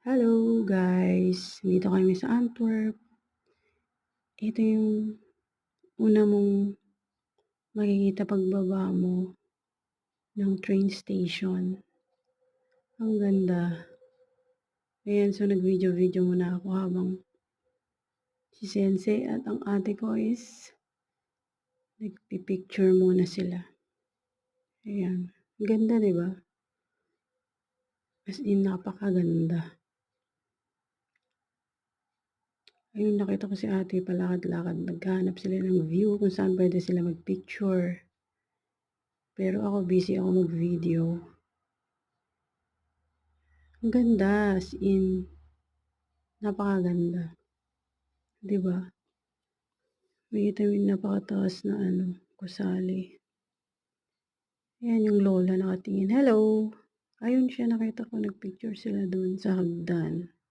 Hello guys, dito kami sa Antwerp. Ito yung una mong makikita pagbaba mo ng train station. Ang ganda. Ayan, so nag-video-video muna ako habang si Sensei at ang ate ko is nagpipicture muna sila. Ayan, ganda 'di ba? As in napakaganda. Ayun, nakita ko si ate palakad-lakad, naghahanap sila ng view kung saan pwede sila mag-picture. Pero ako busy ako mag-video. Ang ganda, as in, napakaganda. 'Di ba? Makikita mo yung napakataas na gusali. Ayan yung lola nakatingin, "Hello!" Ayun siya, nakita ko nag-picture sila dun sa hagdan.